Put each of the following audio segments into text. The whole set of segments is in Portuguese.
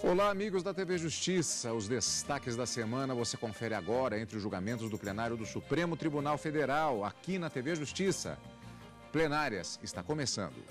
Olá, amigos da TV Justiça. Os destaques da semana você confere agora entre os julgamentos do plenário do Supremo Tribunal Federal, aqui na TV Justiça. Plenárias está começando.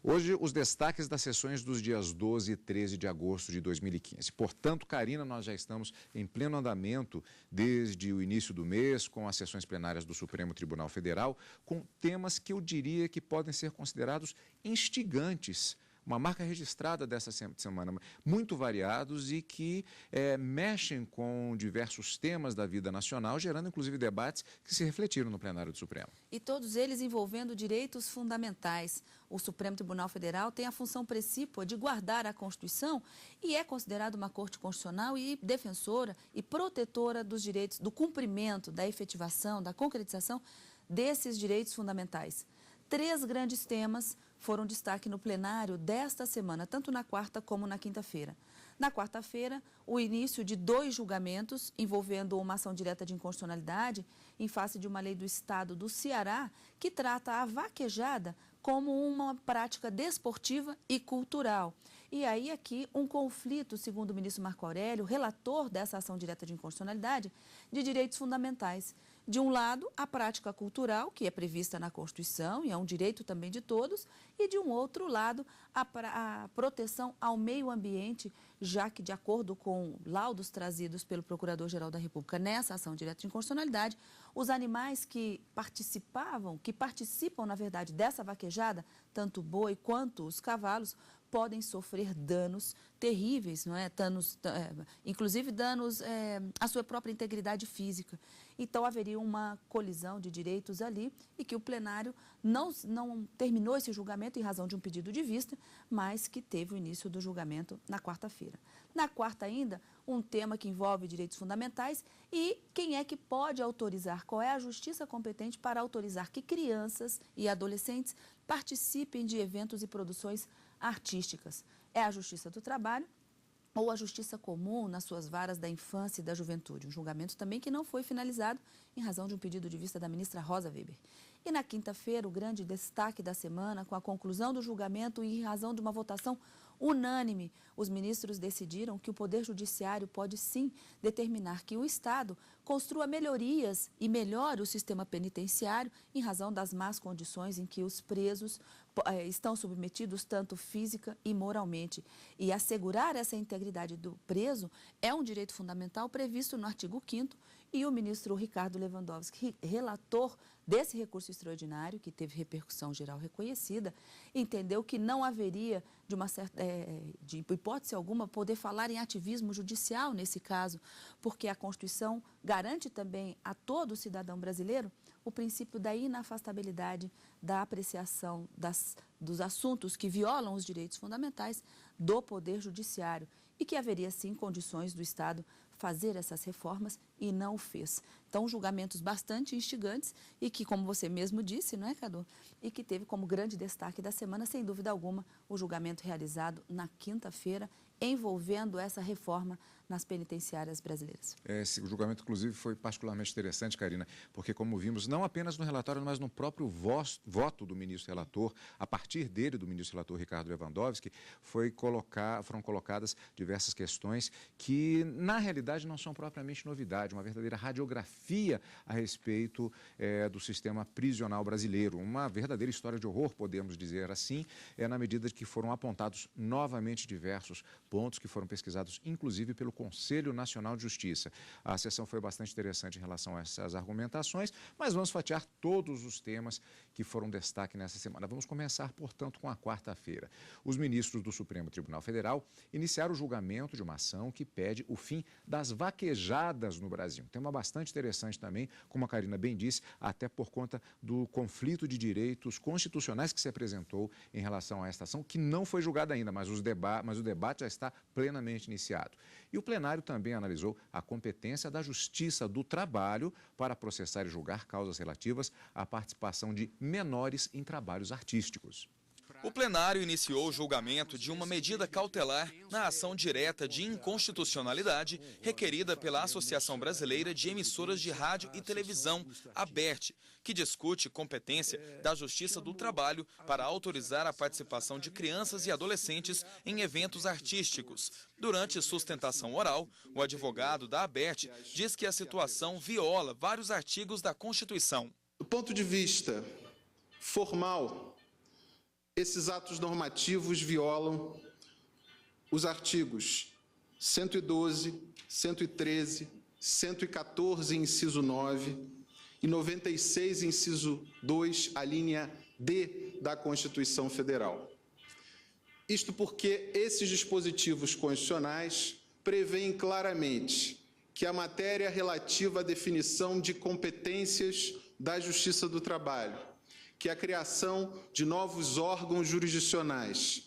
Hoje, os destaques das sessões dos dias 12 e 13 de agosto de 2015. Portanto, Karina, nós já estamos em pleno andamento desde o início do mês, com as sessões plenárias do Supremo Tribunal Federal, com temas que eu diria que podem ser considerados instigantes. Uma marca registrada dessa semana, muito variados e que mexem com diversos temas da vida nacional, gerando inclusive debates que se refletiram no plenário do Supremo. E todos eles envolvendo direitos fundamentais. O Supremo Tribunal Federal tem a função precípua de guardar a Constituição e é considerado uma corte constitucional e defensora e protetora dos direitos, do cumprimento, da efetivação, da concretização desses direitos fundamentais. 3 grandes temas foram destaque no plenário desta semana, tanto na quarta como na quinta-feira. Na quarta-feira, o início de 2 julgamentos envolvendo uma ação direta de inconstitucionalidade em face de uma lei do Estado do Ceará que trata a vaquejada como uma prática desportiva e cultural. E aí aqui um conflito, segundo o ministro Marco Aurélio, relator dessa ação direta de inconstitucionalidade, de direitos fundamentais. De um lado, a prática cultural, que é prevista na Constituição e é um direito também de todos, e de um outro lado, a proteção ao meio ambiente, já que, de acordo com laudos trazidos pelo Procurador-Geral da República nessa ação direta de inconstitucionalidade, os animais que participam, na verdade, dessa vaquejada, tanto o boi quanto os cavalos, podem sofrer danos terríveis, não é? Inclusive danos à sua própria integridade física. Então, haveria uma colisão de direitos ali e que o plenário não terminou esse julgamento em razão de um pedido de vista, mas que teve o início do julgamento na quarta-feira. Na quarta ainda, um tema que envolve direitos fundamentais e quem é que pode autorizar, qual é a justiça competente para autorizar que crianças e adolescentes participem de eventos e produções artísticas. É a Justiça do Trabalho ou a Justiça Comum nas suas varas da infância e da juventude. Um julgamento também que não foi finalizado em razão de um pedido de vista da ministra Rosa Weber. E na quinta-feira, o grande destaque da semana, com a conclusão do julgamento e em razão de uma votação unânime, os ministros decidiram que o Poder Judiciário pode sim determinar que o Estado construa melhorias e melhore o sistema penitenciário em razão das más condições em que os presos estão submetidos tanto física e moralmente. E assegurar essa integridade do preso é um direito fundamental previsto no artigo 5º e o ministro Ricardo Lewandowski, relator desse recurso extraordinário, que teve repercussão geral reconhecida, entendeu que não haveria, de hipótese alguma, poder falar em ativismo judicial nesse caso, porque a Constituição garante também a todo cidadão brasileiro o princípio da inafastabilidade da apreciação dos assuntos que violam os direitos fundamentais do Poder Judiciário e que haveria, sim, condições do Estado fazer essas reformas e não o fez. Então, julgamentos bastante instigantes e que, como você mesmo disse, não é, Cadu? E que teve como grande destaque da semana, sem dúvida alguma, o julgamento realizado na quinta-feira, envolvendo essa reforma nas penitenciárias brasileiras. O julgamento, inclusive, foi particularmente interessante, Karina, porque, como vimos, não apenas no relatório, mas no próprio voto do ministro relator, a partir dele, do ministro relator Ricardo Lewandowski, foram colocadas diversas questões que, na realidade, não são propriamente novidade, uma verdadeira radiografia a respeito do sistema prisional brasileiro, uma verdadeira história de horror, podemos dizer assim, na medida que foram apontados novamente diversos pontos que foram pesquisados, inclusive, pelo Conselho Nacional de Justiça. A sessão foi bastante interessante em relação a essas argumentações, mas vamos fatiar todos os temas que foram destaque nessa semana. Vamos começar, portanto, com a quarta-feira. Os ministros do Supremo Tribunal Federal iniciaram o julgamento de uma ação que pede o fim das vaquejadas no Brasil. Um tema bastante interessante também, como a Karina bem disse, até por conta do conflito de direitos constitucionais que se apresentou em relação a esta ação, que não foi julgada ainda, mas o debate já está plenamente iniciado. E o plenário também analisou a competência da Justiça do Trabalho para processar e julgar causas relativas à participação de menores em trabalhos artísticos. O plenário iniciou o julgamento de uma medida cautelar na ação direta de inconstitucionalidade requerida pela Associação Brasileira de Emissoras de Rádio e Televisão, ABERT, que discute competência da Justiça do Trabalho para autorizar a participação de crianças e adolescentes em eventos artísticos. Durante sustentação oral, o advogado da ABERT diz que a situação viola vários artigos da Constituição. Do ponto de vista formal, esses atos normativos violam os artigos 112, 113, 114, inciso 9 e 96, inciso 2, a linha D da Constituição Federal. Isto porque esses dispositivos constitucionais prevêem claramente que a matéria relativa à definição de competências da Justiça do Trabalho, que a criação de novos órgãos jurisdicionais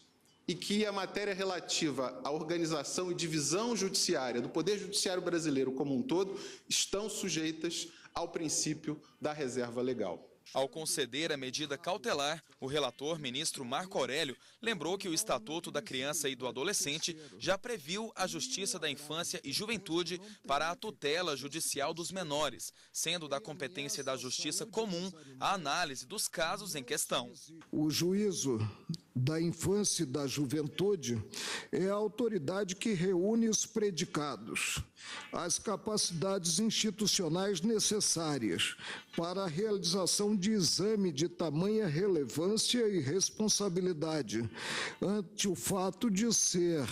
e que a matéria relativa à organização e divisão judiciária do Poder Judiciário brasileiro como um todo estão sujeitas ao princípio da reserva legal. Ao conceder a medida cautelar, o relator, ministro Marco Aurélio, lembrou que o Estatuto da Criança e do Adolescente já previu a Justiça da Infância e Juventude para a tutela judicial dos menores, sendo da competência da Justiça Comum a análise dos casos em questão. O juízo da infância e da juventude é a autoridade que reúne os predicados, as capacidades institucionais necessárias para a realização de exame de tamanha relevância e responsabilidade, ante o fato de ser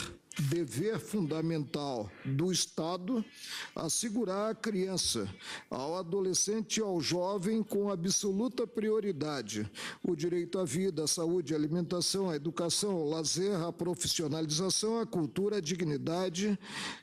dever fundamental do Estado assegurar à criança, ao adolescente e ao jovem com absoluta prioridade o direito à vida, à saúde, à alimentação, à educação, ao lazer, à profissionalização, à cultura, à dignidade,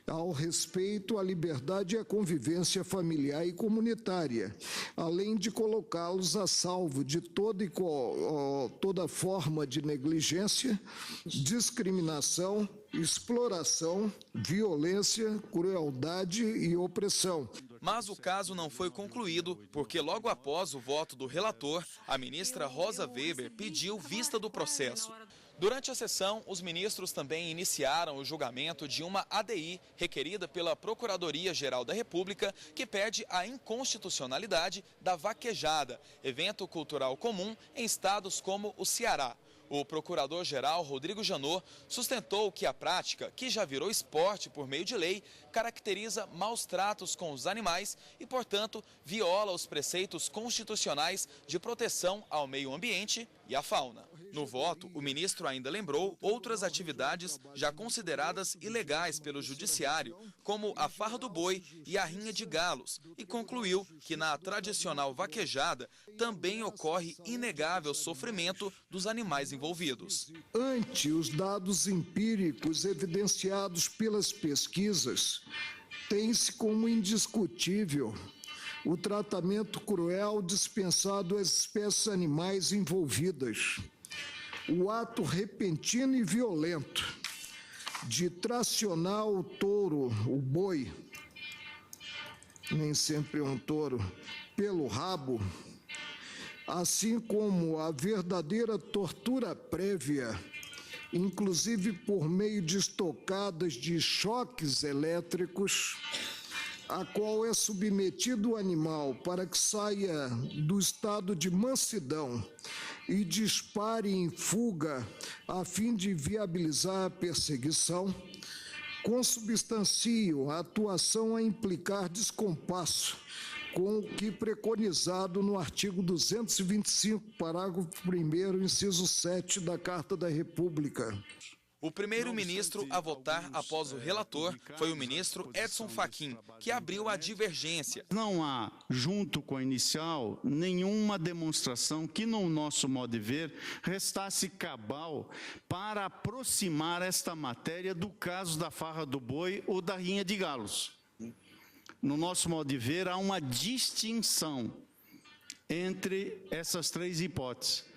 ao respeito, à liberdade e à convivência familiar e comunitária, além de colocá-los a salvo de toda forma de negligência, discriminação, exploração, violência, crueldade e opressão. Mas o caso não foi concluído porque logo após o voto do relator, a ministra Rosa Weber pediu vista do processo. Durante a sessão, os ministros também iniciaram o julgamento de uma ADI requerida pela Procuradoria-Geral da República, que pede a inconstitucionalidade da vaquejada, evento cultural comum em estados como o Ceará. O procurador-geral Rodrigo Janot sustentou que a prática, que já virou esporte por meio de lei, caracteriza maus tratos com os animais e, portanto, viola os preceitos constitucionais de proteção ao meio ambiente e à fauna. No voto, o ministro ainda lembrou outras atividades já consideradas ilegais pelo judiciário, como a farra do boi e a rinha de galos, e concluiu que na tradicional vaquejada também ocorre inegável sofrimento dos animais envolvidos. Ante os dados empíricos evidenciados pelas pesquisas, tem-se como indiscutível o tratamento cruel dispensado às espécies animais envolvidas. O ato repentino e violento de tracionar o touro, o boi, nem sempre é um touro, pelo rabo, assim como a verdadeira tortura prévia, inclusive por meio de estocadas de choques elétricos, a qual é submetido o animal para que saia do estado de mansidão e dispare em fuga a fim de viabilizar a perseguição, consubstanciam a atuação a implicar descompasso com o que preconizado no artigo 225, parágrafo 1º, inciso 7 da Carta da República. O primeiro-ministro a votar após o relator foi o ministro Edson Fachin, que abriu a divergência. Não há, junto com a inicial, nenhuma demonstração que, no nosso modo de ver, restasse cabal para aproximar esta matéria do caso da farra do boi ou da rinha de galos. No nosso modo de ver, há uma distinção entre essas três hipóteses.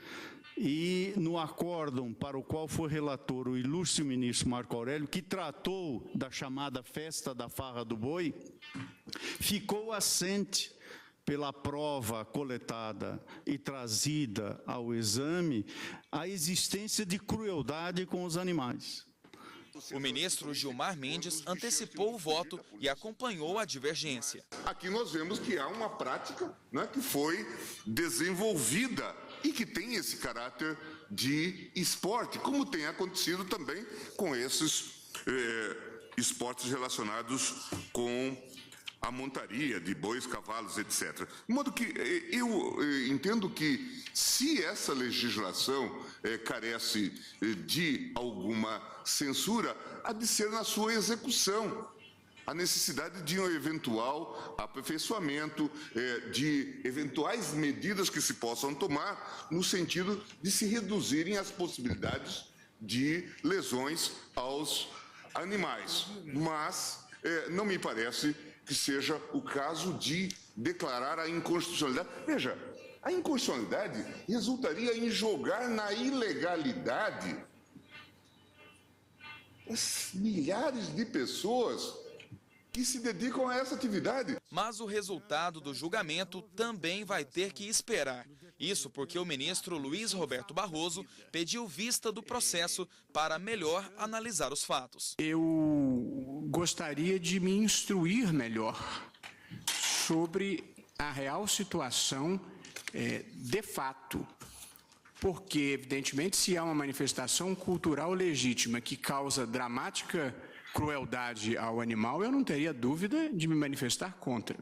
E no acórdão para o qual foi relator o ilustre ministro Marco Aurélio, que tratou da chamada festa da farra do boi, ficou assente pela prova coletada e trazida ao exame, a existência de crueldade com os animais. O ministro Gilmar Mendes antecipou o voto e acompanhou a divergência. Aqui nós vemos que há uma prática, né, que foi desenvolvida e que tem esse caráter de esporte, como tem acontecido também com esses esportes relacionados com a montaria de bois, cavalos, etc. De modo que eu entendo que, se essa legislação carece de alguma censura, há de ser na sua execução. A necessidade de um eventual aperfeiçoamento, de eventuais medidas que se possam tomar no sentido de se reduzirem as possibilidades de lesões aos animais. Mas não me parece que seja o caso de declarar a inconstitucionalidade. Veja, a inconstitucionalidade resultaria em jogar na ilegalidade as milhares de pessoas que se dedicam a essa atividade. Mas o resultado do julgamento também vai ter que esperar. Isso porque o ministro Luiz Roberto Barroso pediu vista do processo para melhor analisar os fatos. Eu gostaria de me instruir melhor sobre a real situação de fato. Porque, evidentemente, se há uma manifestação cultural legítima que causa dramática crueldade ao animal, eu não teria dúvida de me manifestar contra.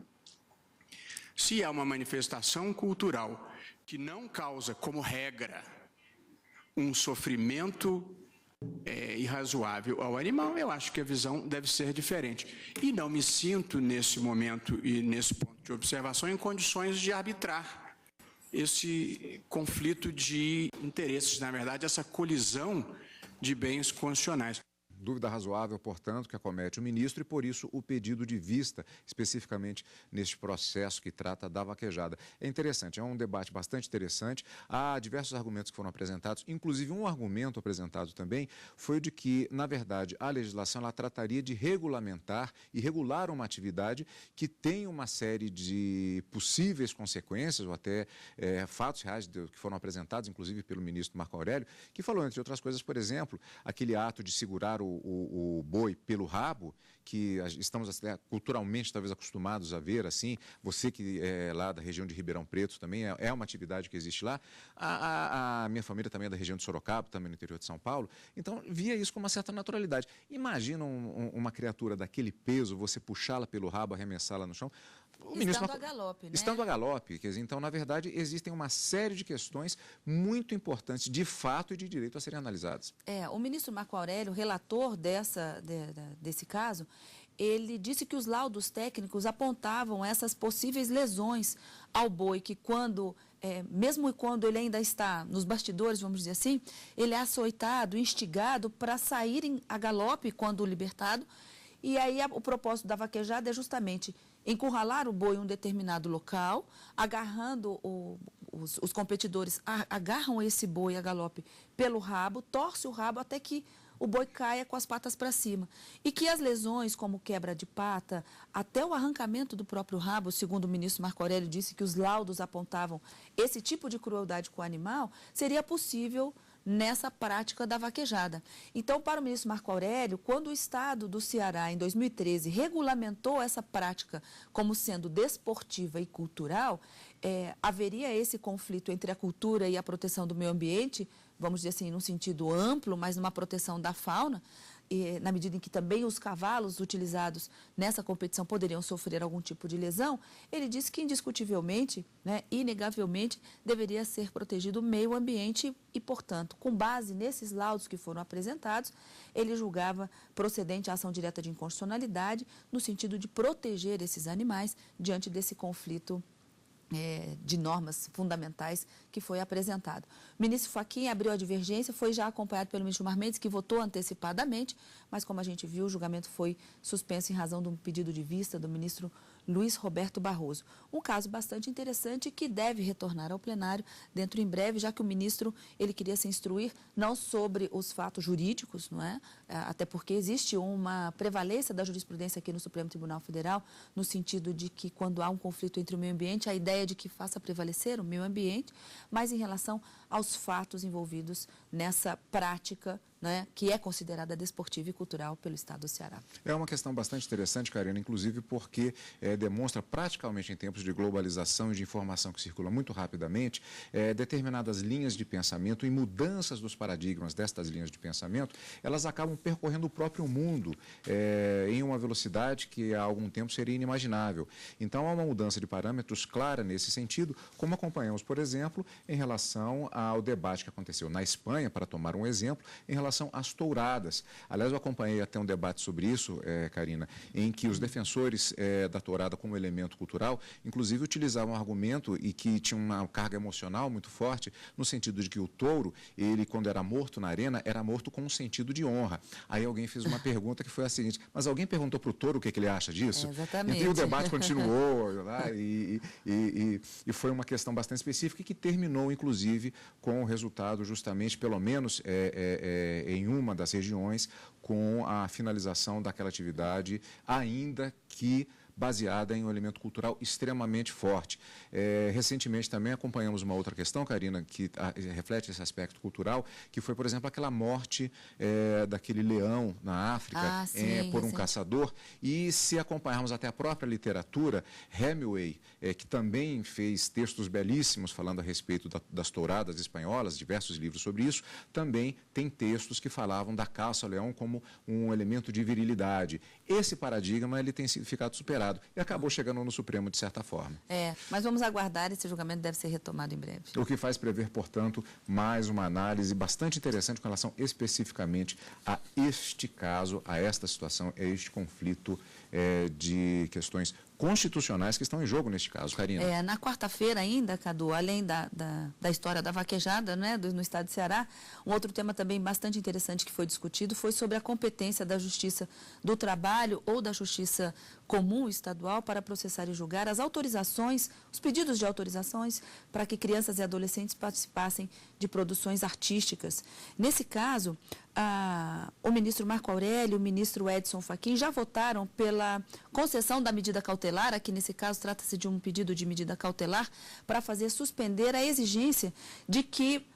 Se há uma manifestação cultural que não causa, como regra, um sofrimento irrazoável ao animal, eu acho que a visão deve ser diferente. E não me sinto, nesse momento e nesse ponto de observação, em condições de arbitrar esse conflito de interesses, na verdade, essa colisão de bens constitucionais. Dúvida razoável, portanto, que acomete o ministro e, por isso, o pedido de vista, especificamente neste processo que trata da vaquejada. É interessante, é um debate bastante interessante. Há diversos argumentos que foram apresentados, inclusive um argumento apresentado também foi o de que, na verdade, a legislação ela trataria de regulamentar e regular uma atividade que tem uma série de possíveis consequências ou até fatos reais que foram apresentados, inclusive pelo ministro Marco Aurélio, que falou, entre outras coisas, por exemplo, aquele ato de segurar o boi pelo rabo, que estamos culturalmente talvez acostumados a ver assim, você que é lá da região de Ribeirão Preto também, é uma atividade que existe lá, a minha família também é da região de Sorocaba, também no interior de São Paulo, então via isso com uma certa naturalidade. Imagina uma criatura daquele peso, você puxá-la pelo rabo, arremessá-la no chão, estando a galope, né? Estando a galope, quer dizer, então, na verdade, existem uma série de questões muito importantes, de fato e de direito, a serem analisadas. O ministro Marco Aurélio, relator desse caso, ele disse que os laudos técnicos apontavam essas possíveis lesões ao boi, que mesmo quando ele ainda está nos bastidores, vamos dizer assim, ele é açoitado, instigado para sair a galope quando libertado. E aí o propósito da vaquejada é justamente encurralar o boi em um determinado local, agarrando os competidores, agarram esse boi a galope pelo rabo, torce o rabo até que o boi caia com as patas para cima. E que as lesões, como quebra de pata, até o arrancamento do próprio rabo, segundo o ministro Marco Aurélio disse que os laudos apontavam esse tipo de crueldade com o animal, seria possível nessa prática da vaquejada. Então, para o ministro Marco Aurélio, quando o Estado do Ceará, em 2013, regulamentou essa prática como sendo desportiva e cultural, haveria esse conflito entre a cultura e a proteção do meio ambiente, vamos dizer assim, num sentido amplo, mas numa proteção da fauna, na medida em que também os cavalos utilizados nessa competição poderiam sofrer algum tipo de lesão, ele disse que indiscutivelmente, inegavelmente, deveria ser protegido o meio ambiente e, portanto, com base nesses laudos que foram apresentados, ele julgava procedente a ação direta de inconstitucionalidade no sentido de proteger esses animais diante desse conflito de normas fundamentais que foi apresentado. O ministro Fachin abriu a divergência, foi já acompanhado pelo ministro Gilmar Mendes, que votou antecipadamente, mas como a gente viu, o julgamento foi suspenso em razão de um pedido de vista do ministro Luiz Roberto Barroso. Um caso bastante interessante que deve retornar ao plenário dentro em breve, já que o ministro ele queria se instruir não sobre os fatos jurídicos, não é? Até porque existe uma prevalência da jurisprudência aqui no Supremo Tribunal Federal, no sentido de que quando há um conflito entre o meio ambiente, a ideia de que faça prevalecer o meio ambiente, mas em relação aos fatos envolvidos nessa prática, né, que é considerada desportiva e cultural pelo Estado do Ceará. É uma questão bastante interessante, Karina, inclusive porque demonstra praticamente em tempos de globalização e de informação que circula muito rapidamente, determinadas linhas de pensamento e mudanças dos paradigmas destas linhas de pensamento, elas acabam percorrendo o próprio mundo em uma velocidade que há algum tempo seria inimaginável. Então, há uma mudança de parâmetros clara nesse sentido, como acompanhamos, por exemplo, em relação ao debate que aconteceu na Espanha, para tomar um exemplo, em relação às touradas. Aliás, eu acompanhei até um debate sobre isso, Karina, em que os defensores da tourada como elemento cultural, inclusive utilizavam um argumento e que tinha uma carga emocional muito forte, no sentido de que o touro, ele quando era morto na arena, era morto com um sentido de honra. Aí alguém fez uma pergunta que foi a seguinte, mas alguém perguntou para o touro o que ele acha disso? Exatamente. E o debate continuou, lá, e foi uma questão bastante específica e que terminou, inclusive, com o resultado justamente, pelo menos, em uma das regiões, com a finalização daquela atividade, ainda que baseada em um elemento cultural extremamente forte. Recentemente também acompanhamos uma outra questão, Karina, que reflete esse aspecto cultural, que foi, por exemplo, aquela morte daquele leão na África por um caçador. E se acompanharmos até a própria literatura, Hemingway, que também fez textos belíssimos falando a respeito das touradas espanholas, diversos livros sobre isso, também tem textos que falavam da caça ao leão como um elemento de virilidade. Esse paradigma ele tem ficado superado e acabou chegando no Supremo de certa forma. Mas vamos aguardar, esse julgamento deve ser retomado em breve. O que faz prever, portanto, mais uma análise bastante interessante com relação especificamente a este caso, a esta situação, a este conflito de questões constitucionais que estão em jogo neste caso, Karina. Na quarta-feira ainda, Cadu, além da história da vaquejada, né, no estado de Ceará, um outro tema também bastante interessante que foi discutido foi sobre a competência da Justiça do Trabalho ou da Justiça Comum Estadual para processar e julgar as autorizações, os pedidos de autorizações para que crianças e adolescentes participassem de produções artísticas. Nesse caso, o ministro Marco Aurélio e o ministro Edson Fachin já votaram pela concessão da medida cautelar, aqui nesse caso trata-se de um pedido de medida cautelar, para fazer suspender a exigência de que,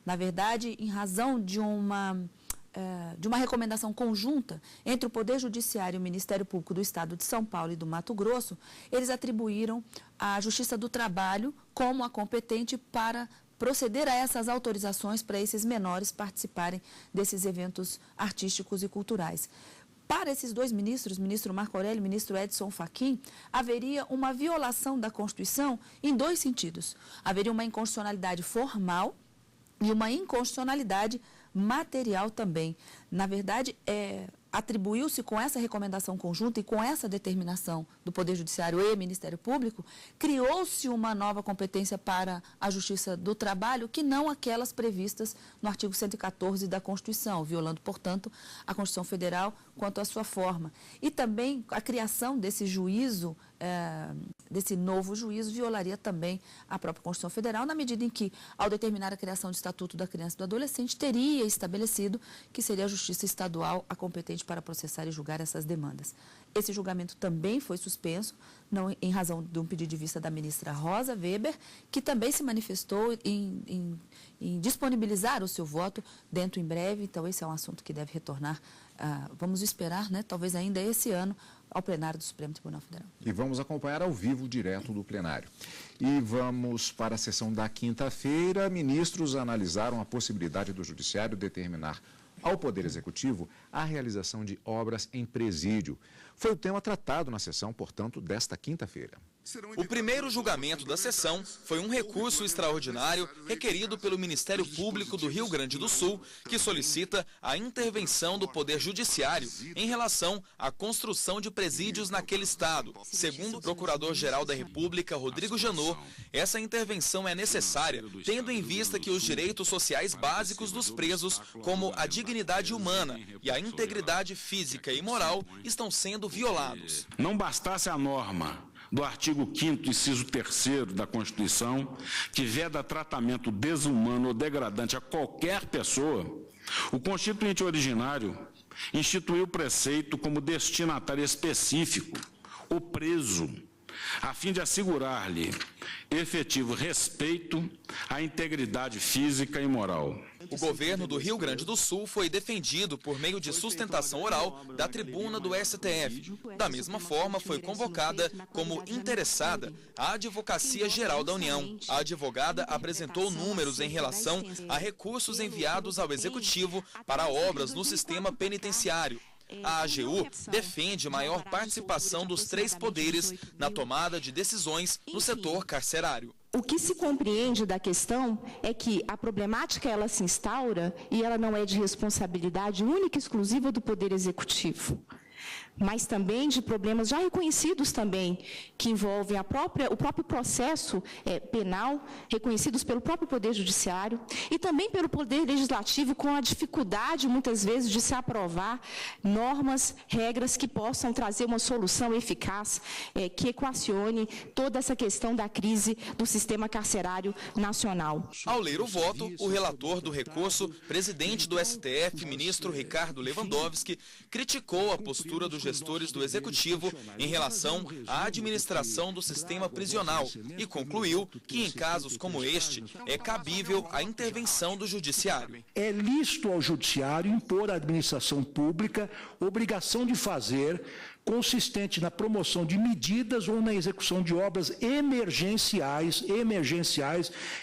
na verdade, em razão de uma recomendação conjunta entre o Poder Judiciário e o Ministério Público do Estado de São Paulo e do Mato Grosso, eles atribuíram à Justiça do Trabalho como a competente para proceder a essas autorizações para esses menores participarem desses eventos artísticos e culturais. Para esses dois ministros, o ministro Marco Aurélio e o ministro Edson Fachin, haveria uma violação da Constituição em dois sentidos. Haveria uma inconstitucionalidade formal e uma inconstitucionalidade material também. Na verdade, atribuiu-se com essa recomendação conjunta e com essa determinação do Poder Judiciário e Ministério Público, criou-se uma nova competência para a Justiça do Trabalho, que não aquelas previstas no artigo 114 da Constituição, violando, portanto, a Constituição Federal quanto à sua forma. E também a criação desse juízo, desse novo juízo, violaria também a própria Constituição Federal, na medida em que, ao determinar a criação do Estatuto da Criança e do Adolescente, teria estabelecido que seria a Justiça Estadual a competente para processar e julgar essas demandas. Esse julgamento também foi suspenso, não em razão de um pedido de vista da ministra Rosa Weber, que também se manifestou em disponibilizar o seu voto dentro em breve. Então, esse é um assunto que deve retornar, vamos esperar, né, talvez ainda esse ano, ao plenário do Supremo Tribunal Federal. E vamos acompanhar ao vivo, direto do plenário. E vamos para a sessão da quinta-feira. Ministros analisaram a possibilidade do Judiciário determinar ao Poder Executivo a realização de obras em presídio. Foi o tema tratado na sessão, portanto, desta quinta-feira. O primeiro julgamento da sessão foi um recurso extraordinário requerido pelo Ministério Público do Rio Grande do Sul, que solicita a intervenção do Poder Judiciário em relação à construção de presídios naquele estado. Segundo o Procurador-Geral da República, Rodrigo Janot, essa intervenção é necessária, tendo em vista que os direitos sociais básicos dos presos, como a dignidade humana e a integridade física e moral, estão sendo violados. Não bastasse a norma do artigo 5º, inciso 3º da Constituição, que veda tratamento desumano ou degradante a qualquer pessoa, o Constituinte originário instituiu o preceito como destinatário específico, o preso, a fim de assegurar-lhe efetivo respeito à integridade física e moral. O governo do Rio Grande do Sul foi defendido por meio de sustentação oral da tribuna do STF. Da mesma forma, foi convocada como interessada a Advocacia Geral da União. A advogada apresentou números em relação a recursos enviados ao Executivo para obras no sistema penitenciário. A AGU defende maior participação dos três poderes na tomada de decisões no setor carcerário. O que se compreende da questão é que a problemática ela se instaura e ela não é de responsabilidade única e exclusiva do Poder Executivo, mas também de problemas já reconhecidos também, que envolvem o próprio processo penal, reconhecidos pelo próprio Poder Judiciário e também pelo Poder Legislativo, com a dificuldade, muitas vezes, de se aprovar normas, regras que possam trazer uma solução eficaz, que equacione toda essa questão da crise do sistema carcerário nacional. Ao ler o voto, o relator do recurso, presidente do STF, ministro Ricardo Lewandowski, criticou a postura dos gestores do Executivo em relação à administração do sistema prisional e concluiu que, em casos como este, é cabível a intervenção do Judiciário. É lícito ao Judiciário impor à administração pública obrigação de fazer consistente na promoção de medidas ou na execução de obras emergenciais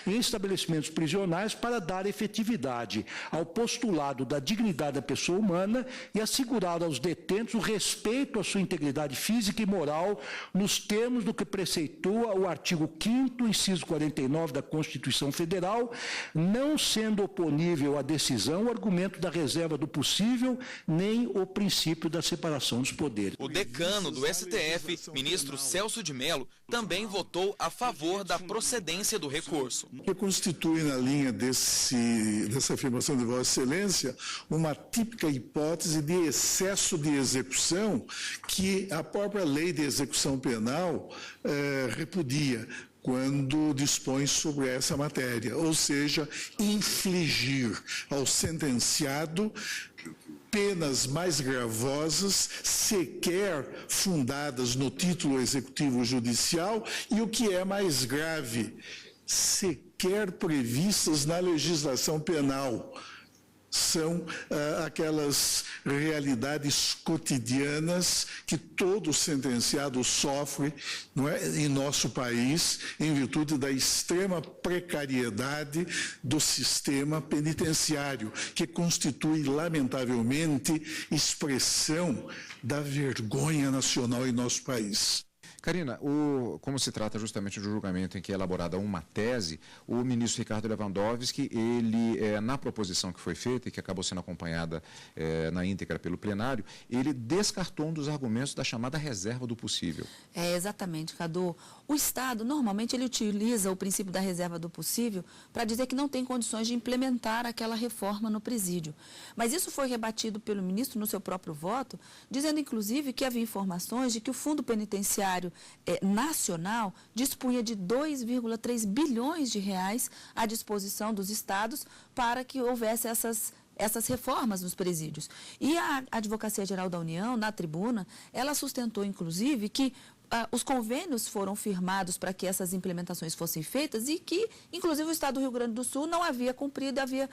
em estabelecimentos prisionais para dar efetividade ao postulado da dignidade da pessoa humana e assegurar aos detentos o respeito à sua integridade física e moral nos termos do que preceitua o artigo 5º, inciso 49 da Constituição Federal, não sendo oponível à decisão o argumento da reserva do possível nem o princípio da separação dos poderes. O decano do STF, ministro Celso de Mello, também votou a favor da procedência do recurso. Que constitui, na linha dessa afirmação de Vossa Excelência, uma típica hipótese de excesso de execução que a própria lei de execução penal repudia quando dispõe sobre essa matéria, ou seja, infligir ao sentenciado penas mais gravosas, sequer fundadas no título executivo judicial, e o que é mais grave, sequer previstas na legislação penal. São aquelas realidades cotidianas que todo sentenciado sofre, não é, em nosso país, em virtude da extrema precariedade do sistema penitenciário, que constitui, lamentavelmente, expressão da vergonha nacional em nosso país. Karina, como se trata justamente de um julgamento em que é elaborada uma tese, o ministro Ricardo Lewandowski, ele, na proposição que foi feita e que acabou sendo acompanhada na íntegra pelo plenário, ele descartou um dos argumentos da chamada reserva do possível. Exatamente, Cadu. O Estado, normalmente, ele utiliza o princípio da reserva do possível para dizer que não tem condições de implementar aquela reforma no presídio. Mas isso foi rebatido pelo ministro no seu próprio voto, dizendo, inclusive, que havia informações de que o Fundo Penitenciário Nacional dispunha de 2,3 bilhões de reais à disposição dos estados para que houvesse essas reformas nos presídios. E a Advocacia Geral da União, na tribuna, ela sustentou, inclusive, que os convênios foram firmados para que essas implementações fossem feitas e que, inclusive, o Estado do Rio Grande do Sul não havia cumprido, havia,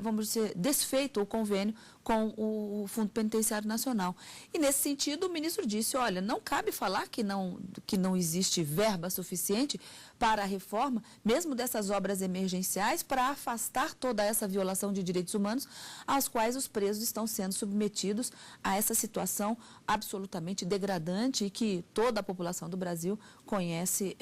vamos dizer, desfeito o convênio com o Fundo Penitenciário Nacional. E, nesse sentido, o ministro disse, olha, não cabe falar que não existe verba suficiente para a reforma, mesmo dessas obras emergenciais, para afastar toda essa violação de direitos humanos, aos quais os presos estão sendo submetidos a essa situação absolutamente degradante e que toda a população do Brasil conhece,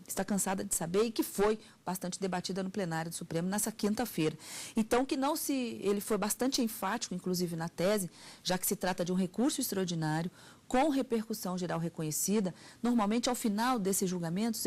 está cansada de saber e que foi bastante debatida no plenário do Supremo nessa quinta-feira. Então, ele foi bastante enfático, inclusive na tese, já que se trata de um recurso extraordinário, com repercussão geral reconhecida. Normalmente, ao final desses julgamentos,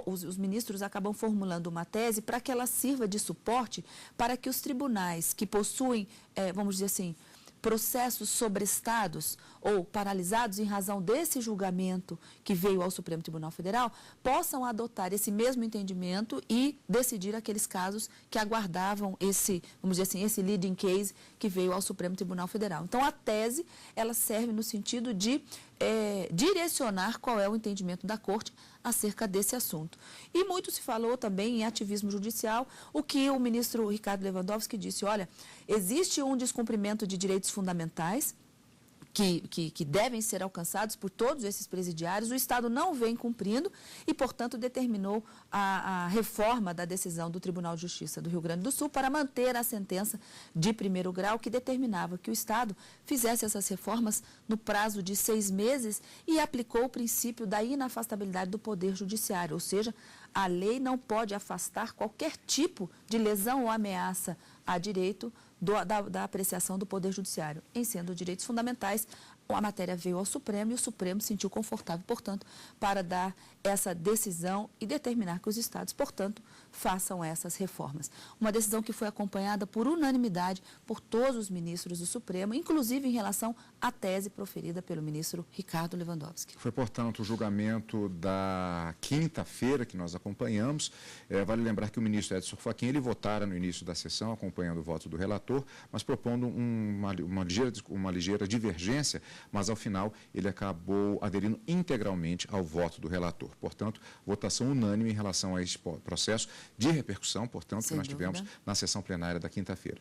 os ministros acabam formulando uma tese para que ela sirva de suporte para que os tribunais que possuem, vamos dizer assim, processos sobrestados ou paralisados em razão desse julgamento que veio ao Supremo Tribunal Federal, possam adotar esse mesmo entendimento e decidir aqueles casos que aguardavam vamos dizer assim, esse leading case que veio ao Supremo Tribunal Federal. Então, a tese, ela serve no sentido de direcionar qual é o entendimento da Corte acerca desse assunto. E muito se falou também em ativismo judicial, o que o ministro Ricardo Lewandowski disse: olha, existe um descumprimento de direitos fundamentais que devem ser alcançados por todos esses presidiários, o Estado não vem cumprindo e, portanto, determinou a reforma da decisão do Tribunal de Justiça do Rio Grande do Sul para manter a sentença de primeiro grau que determinava que o Estado fizesse essas reformas no prazo de 6 meses e aplicou o princípio da inafastabilidade do Poder Judiciário, ou seja, a lei não pode afastar qualquer tipo de lesão ou ameaça a direito da apreciação do Poder Judiciário. Em sendo direitos fundamentais, a matéria veio ao Supremo e o Supremo se sentiu confortável, portanto, para dar essa decisão e determinar que os estados, portanto, façam essas reformas. Uma decisão que foi acompanhada por unanimidade por todos os ministros do Supremo, inclusive em relação à tese proferida pelo ministro Ricardo Lewandowski. Foi, portanto, o julgamento da quinta-feira que nós acompanhamos. Vale lembrar que o ministro Edson Fachin, ele votara no início da sessão, acompanhando o voto do relator, mas propondo uma ligeira divergência, mas ao final ele acabou aderindo integralmente ao voto do relator. Portanto, votação unânime em relação a esse processo de repercussão, portanto, que nós tivemos na sessão plenária da quinta-feira.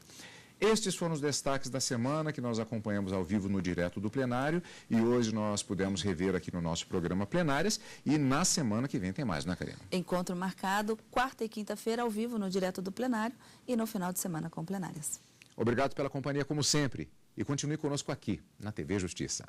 Estes foram os destaques da semana que nós acompanhamos ao vivo no Direto do Plenário e hoje nós pudemos rever aqui no nosso programa Plenárias e na semana que vem tem mais, não é, Karina? Encontro marcado quarta e quinta-feira ao vivo no Direto do Plenário e no final de semana com Plenárias. Obrigado pela companhia como sempre e continue conosco aqui na TV Justiça.